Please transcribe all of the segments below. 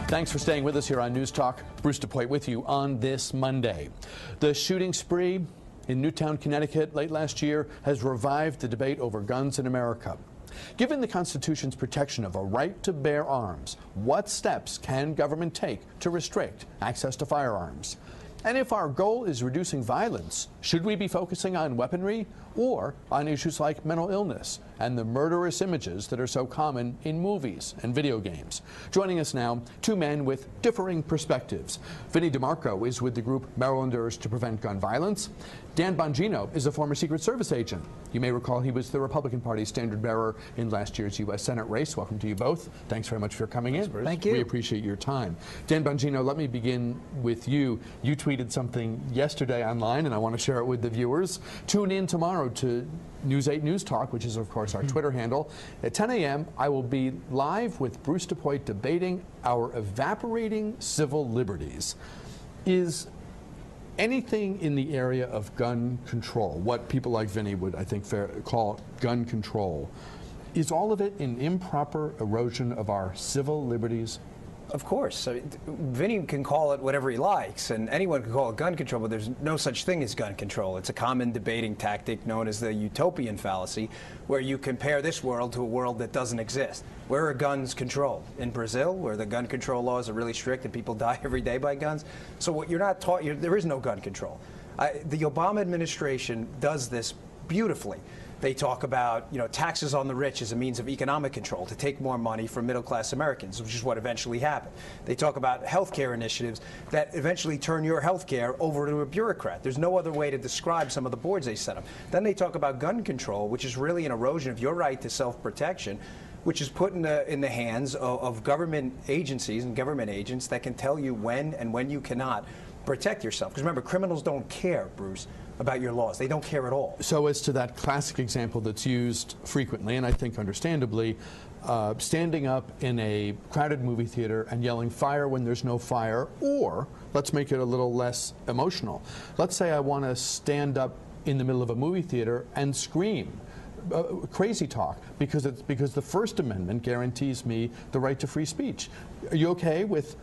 Thanks for staying with us here on News Talk. Bruce DePoit with you on this Monday. The shooting spree in Newtown, Connecticut late last year has revived the debate over guns in America. Given the Constitution's protection of a right to bear arms, what steps can government take to restrict access to firearms? And if our goal is reducing violence, should we be focusing on weaponry or on issues like mental illness and the murderous images that are so common in movies and video games? Joining us now, two men with differing perspectives. Vinnie DeMarco is with the group Marylanders to Prevent Gun Violence. Dan Bongino is a former Secret Service agent. You may recall he was the Republican Party's standard bearer in last year's U.S. Senate race. Welcome to you both. Thanks very much for coming in. Thank you. We appreciate your time. Dan Bongino, let me begin with you. You tweeted something yesterday online, and I want to share it with the viewers. Tune in tomorrow to News 8 News Talk, which is, of course, our Twitter handle. At 10 a.m., I will be live with Bruce DePoit debating our evaporating civil liberties. Is anything in the area of gun control, what people like Vinnie would, I think, call gun control, is all of it an improper erosion of our civil liberties? Of course. I mean, Vinnie can call it whatever he likes, and anyone can call it gun control, but there's no such thing as gun control. It's a common debating tactic known as the utopian fallacy, where you compare this world to a world that doesn't exist. Where are guns controlled? In Brazil, where the gun control laws are really strict and people die every day by guns. So what you're not taught, there is no gun control. The Obama administration does this beautifully. They talk about, taxes on the rich as a means of economic control to take more money from middle-class Americans, which is what eventually happened. They talk about health care initiatives that eventually turn your health care over to a bureaucrat. There's no other way to describe some of the boards they set up. Then they talk about gun control, which is really an erosion of your right to self-protection, which is put in the hands of government agencies and government agents that can tell you when and when you cannot protect yourself. Because remember, criminals don't care, Bruce, about your laws. They don't care at all. So as to that classic example that's used frequently, and I think understandably, standing up in a crowded movie theater and yelling fire when there's no fire, or let's make it a little less emotional. Let's say I want to stand up in the middle of a movie theater and scream. Crazy talk, because the First Amendment guarantees me the right to free speech. Are you okay with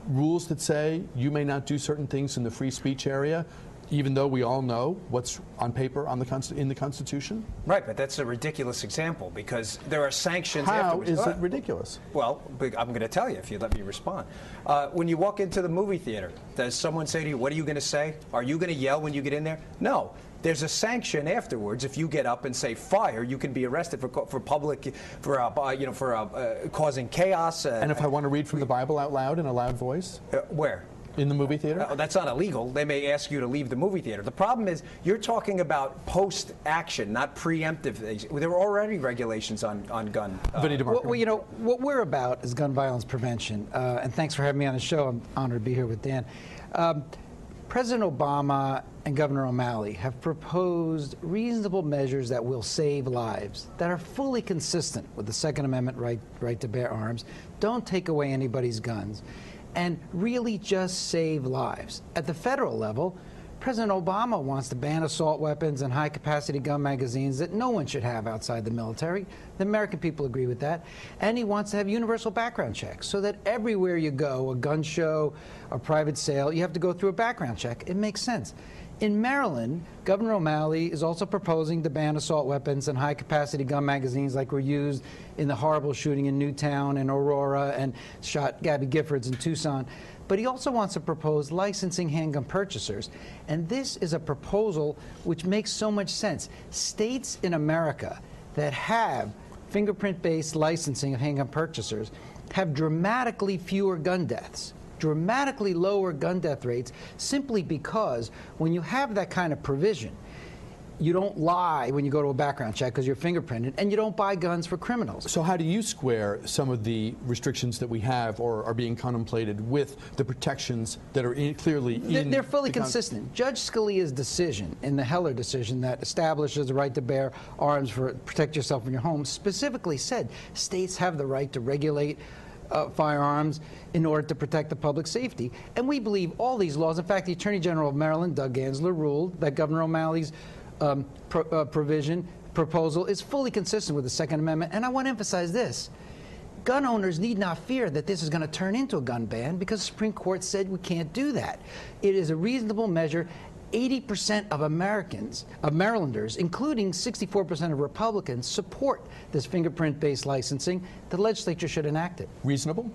rules that say you may not do certain things in the free speech area, even though we all know what's on paper in the Constitution? Right, but that's a ridiculous example because there are sanctions afterwards. How is it ridiculous? Well, I'm going to tell you if you let me respond. When you walk into the movie theater, does someone say to you, what are you going to say? Are you going to yell when you get in there? No. There's a sanction afterwards. If you get up and say fire, you can be arrested for causing chaos. And if I want to read from the Bible out loud in a loud voice? Where? In the movie theater? That's not illegal. They may ask you to leave the movie theater. The problem is you're talking about post-action, not preemptive. There were already regulations on gun. Well, what we're about is gun violence prevention. And thanks for having me on the show. I'm honored to be here with Dan. President Obama and Governor O'Malley have proposed reasonable measures that will save lives, that are fully consistent with the Second Amendment right to bear arms, don't take away anybody's guns, and really just save lives. At the federal level, President Obama wants to ban assault weapons and high-capacity gun magazines that no one should have outside the military. The American people agree with that. And he wants to have universal background checks so that everywhere you go, a gun show, a private sale, you have to go through a background check. It makes sense. In Maryland, Governor O'Malley is also proposing to ban assault weapons and high-capacity gun magazines like were used in the horrible shooting in Newtown and Aurora and shot Gabby Giffords in Tucson. But he also wants to propose licensing handgun purchasers. And this is a proposal which makes so much sense. States in America that have fingerprint-based licensing of handgun purchasers have dramatically fewer gun deaths, dramatically lower gun death rates, simply because when you have that kind of provision, you don't lie when you go to a background check because you're fingerprinted, and you don't buy guns for criminals. So how do you square some of the restrictions that we have or are being contemplated with the protections that are clearly in... They're fully consistent. Judge Scalia's decision in the Heller decision that establishes the right to bear arms for protect yourself in your home specifically said states have the right to regulate firearms in order to protect the public safety. And we believe all these laws, in fact, the Attorney General of Maryland, Doug Gansler, ruled that Governor O'Malley's proposal is fully consistent with the Second Amendment. And I want to emphasize this. gun owners need not fear that this is going to turn into a gun ban because the Supreme Court said we can't do that. It is a reasonable measure. 80% of Americans, of Marylanders, including 64% of Republicans, support this fingerprint-based licensing. The legislature should enact it. Reasonable?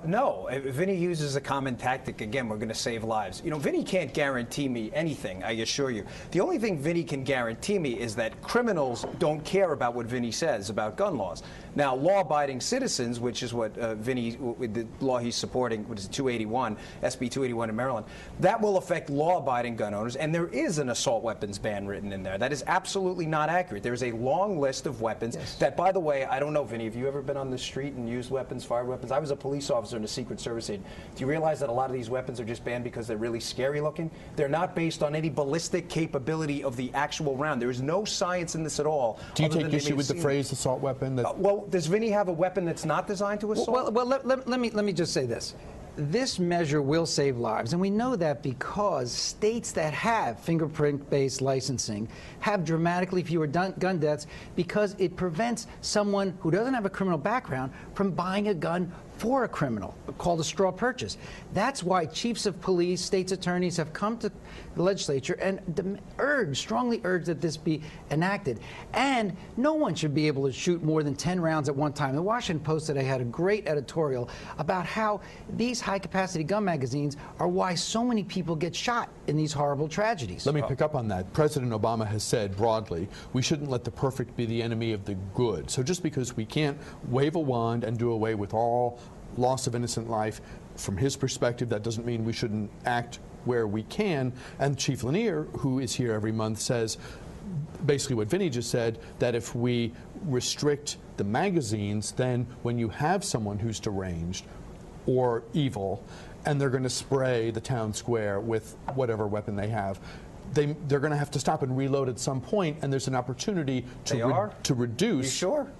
No. If Vinny uses a common tactic, again, we're going to save lives. You know, Vinny can't guarantee me anything, I assure you. The only thing Vinny can guarantee me is that criminals don't care about what Vinny says about gun laws. Now, law-abiding citizens, which is what Vinny, the law he's supporting, which is 281, SB 281 in Maryland, that will affect law-abiding gun owners, and there is an assault weapons ban written in there. That is absolutely not accurate. There's a long list of weapons that, by the way, I don't know, Vinny, have you ever been on the street and used weapons, fired weapons? I was a police officer in the Secret Service agent. Do you realize that a lot of these weapons are just banned because they're really scary looking? They're not based on any ballistic capability of the actual round. There is no science in this at all. Do you take issue with the phrase assault weapon? Well, does Vinny have a weapon that's not designed to assault? Well, let me just say this. This measure will save lives, and we know that because states that have fingerprint-based licensing have dramatically fewer gun deaths because it prevents someone who doesn't have a criminal background from buying a gun for a criminal, called a straw purchase. That's why chiefs of police, state's attorneys have come to the legislature and strongly urge that this be enacted. And no one should be able to shoot more than 10 rounds at one time. The Washington Post today had a great editorial about how these high-capacity gun magazines are why so many people get shot in these horrible tragedies. Let me pick up on that. President Obama has said broadly, we shouldn't let the perfect be the enemy of the good. So just because we can't wave a wand and do away with all loss of innocent life, from his perspective, that doesn't mean we shouldn't act where we can. And Chief Lanier, who is here every month, says basically what Vinny just said, that if we restrict the magazines, then when you have someone who's deranged or evil, and they're going to spray the town square with whatever weapon they have, they're going to have to stop and reload at some point, and there's an opportunity to reduce. You sure?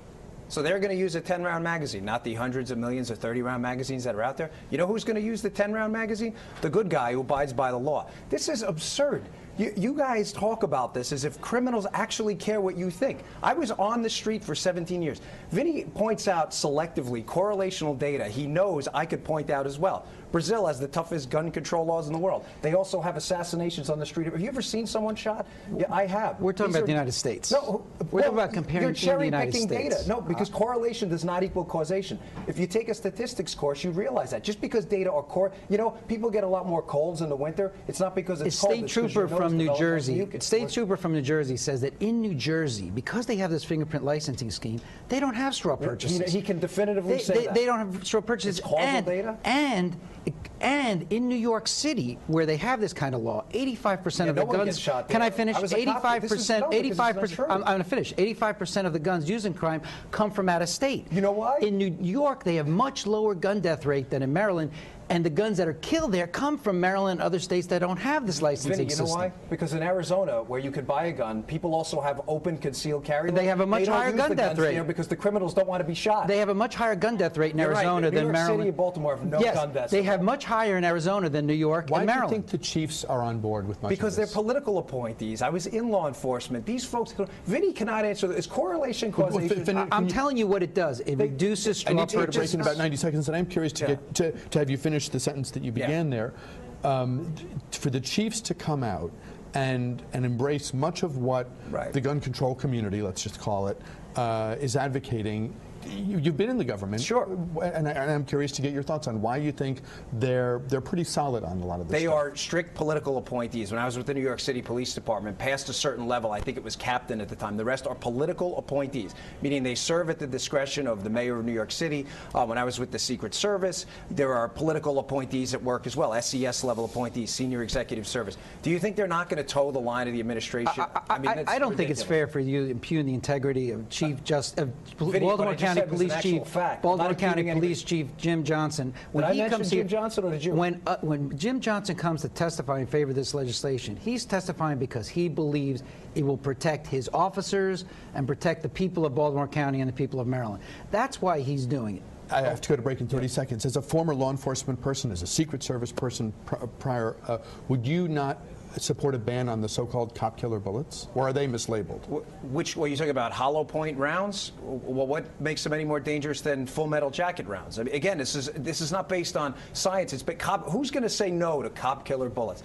So they're going to use a 10-round magazine, not the hundreds of millions of 30-round magazines that are out there. You know who's going to use the 10-round magazine? The good guy who abides by the law. This is absurd. You guys talk about this as if criminals actually care what you think. I was on the street for 17 years. Vinny points out selectively correlational data he knows I could point out as well. Brazil has the toughest gun control laws in the world. They also have assassinations on the street. Have you ever seen someone shot? Yeah, I have. We're talking about the United States. No, we're talking about comparing you're the United States. Data. No, because correlation does not equal causation. If you take a statistics course, you realize that. Just because data are you know, people get a lot more colds in the winter. It's not because it's cold. State trooper from New Jersey. State trooper from New Jersey says that in New Jersey, because they have this fingerprint licensing scheme, they don't have straw purchases. He can definitively say that. They don't have straw purchases. It's causal data? And in New York City, where they have this kind of law, 85% of the guns. Can I finish? 85%. 85%. I'm going to finish. 85% of the guns used in crime come from out of state. You know why? In New York, they have much lower gun death rate than in Maryland. And the guns that are killed there come from Maryland and other states that don't have this licensing system. You know why? Because in Arizona, where you could buy a gun, people also have open concealed carry. They have a much higher gun death rate there because the criminals don't want to be shot. They have a much higher gun death rate in Arizona than Maryland. New York City and Baltimore have no gun deaths. They have much higher in Arizona than New York and Maryland. Why do you think the chiefs are on board with much because of this? they're political appointees. I was in law enforcement. These folks, Vinny cannot answer this. Is correlation causation? I'm telling you what it does. It reduces straw purchases. I need to break in about 90 seconds, and I'm curious to get to have you finish the sentence that you began there. For the chiefs to come out and embrace much of what the gun control community, let's just call it, is advocating. You've been in the government, sure, and I'm curious to get your thoughts on why you think they're pretty solid on a lot of this. They are strict political appointees. When I was with the New York City Police Department, past a certain level, I think it was captain at the time. The rest are political appointees, meaning they serve at the discretion of the mayor of New York City. When I was with the Secret Service, there are political appointees at work as well, SES level appointees, senior executive service. Do you think they're not going to toe the line of the administration? I don't think it's fair for you to impugn the integrity of Baltimore County Police Chief, Baltimore County Police Chief Jim Johnson. When he comes here, Jim Johnson, or did you? When Jim Johnson comes to testify in favor of this legislation, he's testifying because he believes it will protect his officers and protect the people of Baltimore County and the people of Maryland. That's why he's doing it. I have to go to break in 30 seconds. As a former law enforcement person, as a Secret Service person prior, would you not support a ban on the so-called cop killer bullets, or are they mislabeled? Which, what are you talking about, hollow point rounds? Well, what makes them any more dangerous than full metal jacket rounds? I mean, again, this is not based on science. It's who's going to say no to cop killer bullets?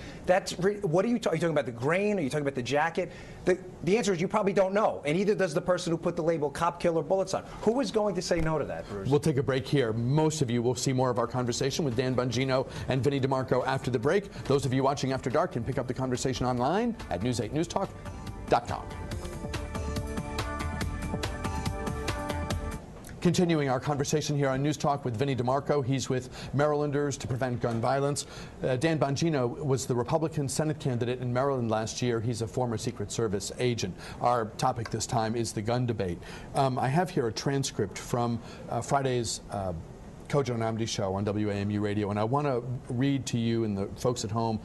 What are you talking about? The grain? Are you talking about the jacket? The answer is you probably don't know, and neither does the person who put the label cop killer bullets on. Who is going to say no to that, Bruce? We'll take a break here. Most of you will see more of our conversation with Dan Bongino and Vinnie DeMarco after the break. Those of you watching After Dark can pick up the conversation online at news8newstalk.com. Continuing our conversation here on News Talk with Vinnie DeMarco. He's with Marylanders to Prevent Gun Violence. Dan Bongino was the Republican Senate candidate in Maryland last year. He's a former Secret Service agent. Our topic this time is the gun debate. I have here a transcript from Friday's Kojo Nnamdi show on WAMU radio, and I want to read to you and the folks at home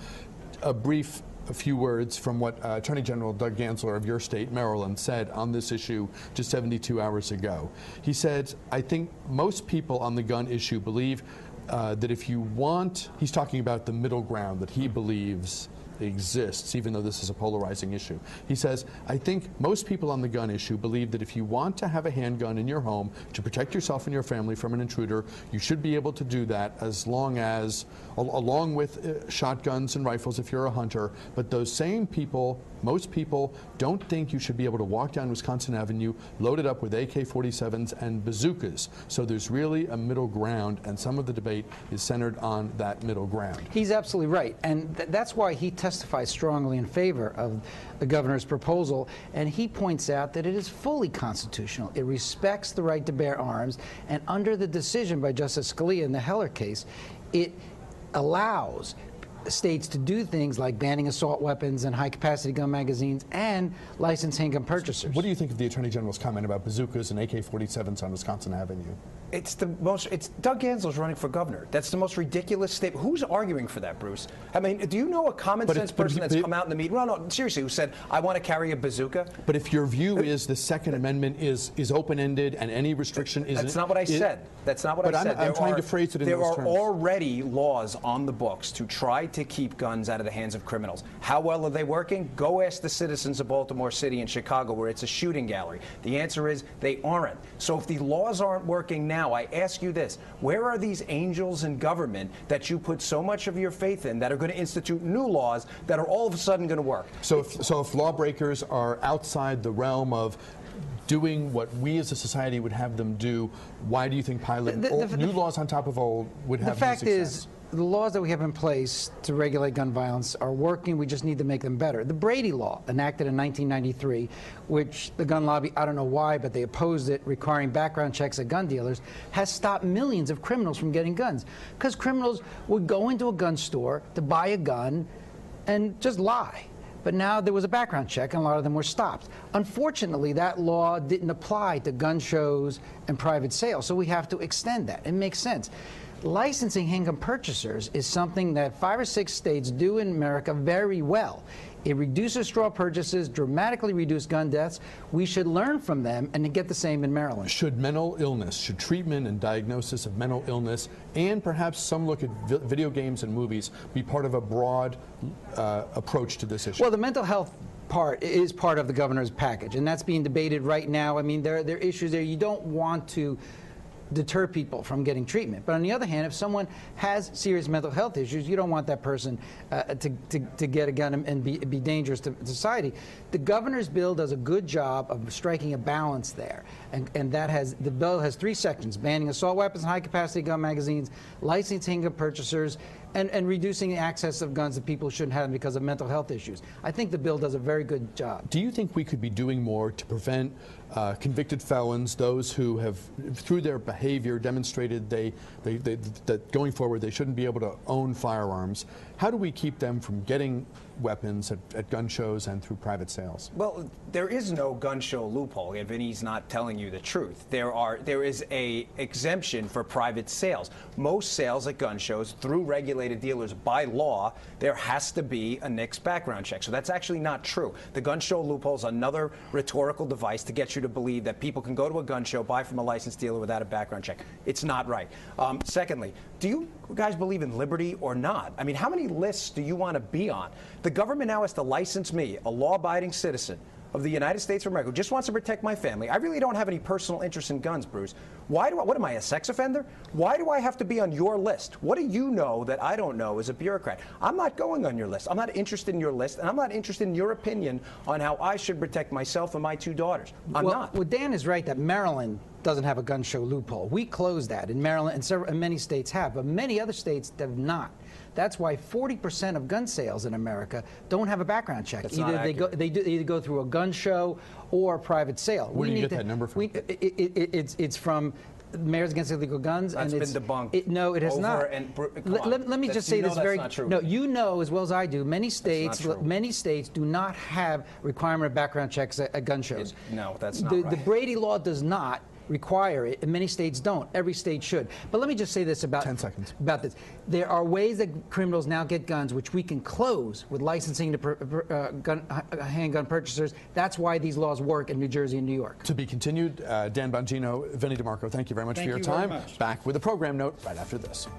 a few words from what Attorney General Doug Gansler of your state, Maryland, said on this issue just 72 hours ago. He said, I think most people on the gun issue believe that if you want, he's talking about the middle ground that he believes exists, even though this is a polarizing issue. He says, I think most people on the gun issue believe that if you want to have a handgun in your home to protect yourself and your family from an intruder, you should be able to do that as long as, along with shotguns and rifles if you're a hunter. But those same people, most people, don't think you should be able to walk down Wisconsin Avenue loaded up with AK-47s and bazookas. So there's really a middle ground, and some of the debate is centered on that middle ground. He's absolutely right, and that's why he testifies strongly in favor of the governor's proposal, and he points out that it is fully constitutional. It respects the right to bear arms, and under the decision by Justice Scalia in the Heller case, it allows states to do things like banning assault weapons and high-capacity gun magazines and license handgun purchasers. What do you think of the Attorney General's comment about bazookas and AK-47s on Wisconsin Avenue? It's Doug Gansler's running for governor. That's the most ridiculous statement. Who's arguing for that, Bruce? I mean, do you know a common sense person that's come out in the media? No, seriously, who said, I want to carry a bazooka? But if your view is the Second Amendment is open-ended and any restriction isn't... That's not what I said. That's not what I said. I'm trying to phrase it in those terms. There are already laws on the books to try to keep guns out of the hands of criminals. How well are they working? Go ask the citizens of Baltimore City and Chicago, where it's a shooting gallery. The answer is they aren't. So if the laws aren't working now, I ask you this: where are these angels in government that you put so much of your faith in that are going to institute new laws that are all of a sudden going to work? So if lawbreakers are outside the realm of doing what we as a society would have them do, why do you think piloting new laws on top of old would have the fact success? Is, the laws that we have in place to regulate gun violence are working. We just need to make them better. The Brady Law, enacted in 1993, which the gun lobby, I don't know why, but they opposed it, requiring background checks at gun dealers, has stopped millions of criminals from getting guns. Because criminals would go into a gun store to buy a gun and just lie. But now there was a background check, and a lot of them were stopped. Unfortunately, that law didn't apply to gun shows and private sales, so we have to extend that. It makes sense. Licensing handgun purchasers is something that 5 or 6 states do in America very well. It reduces straw purchases, dramatically reduce gun deaths. We should learn from them and get the same in Maryland. Should mental illness, should treatment and diagnosis of mental illness, and perhaps some look at video games and movies, be part of a broad approach to this issue? Well, the mental health part is part of the governor's package, and that's being debated right now. I mean, there are issues there. You don't want to deter people from getting treatment. But on the other hand, if someone has serious mental health issues, you don't want that person to get a gun and be dangerous to society. The governor's bill does a good job of striking a balance there. And that the bill has 3 sections: banning assault weapons and high-capacity gun magazines, licensing gun purchasers, and reducing the access of guns that people shouldn't have because of mental health issues. I think the bill does a very good job. Do you think we could be doing more to prevent convicted felons, those who have, through their behavior, demonstrated that going forward they shouldn't be able to own firearms? How do we keep them from getting weapons at gun shows and through private sales? Well, there is no gun show loophole, and Vinny's not telling you the truth. There is a exemption for private sales. Most sales at gun shows, through regulated regulated dealers by law, there has to be a NICS background check. So that's actually not true. The gun show loophole is another rhetorical device to get you to believe that people can go to a gun show, buy from a licensed dealer without a background check. It's not right. Secondly, do you guys believe in liberty or not? I mean, how many lists do you want to be on? The government now has to license me, a law-abiding citizen of the United States of America, who just wants to protect my family. I really don't have any personal interest in guns, Bruce. What am I, a sex offender? Why do I have to be on your list? What do you know that I don't know as a bureaucrat? I'm not going on your list. I'm not interested in your list, and I'm not interested in your opinion on how I should protect myself and my 2 daughters. I'm not. Well, Dan is right that Maryland doesn't have a gun show loophole. We closed that in Maryland, and many states have, but many other states have not. That's why 40% of gun sales in America don't have a background check. That's either not accurate. they either go through a gun show or a private sale. Where do you get that number from? It's from Mayors Against Illegal Guns. That's and been debunked. No, it has not. Let me just say this very. Not true. No, you know as well as I do. Many states do not have requirement of background checks at gun shows. No, that's not right. The Brady law does not require it, and many states don't. Every state should. But let me just say this about 10 seconds. About this. There are ways that criminals now get guns, which we can close with licensing to handgun purchasers. That's why these laws work in New Jersey and New York. To be continued. Dan Bongino, Vinnie DeMarco, thank you very much for your time. Back with a program note right after this.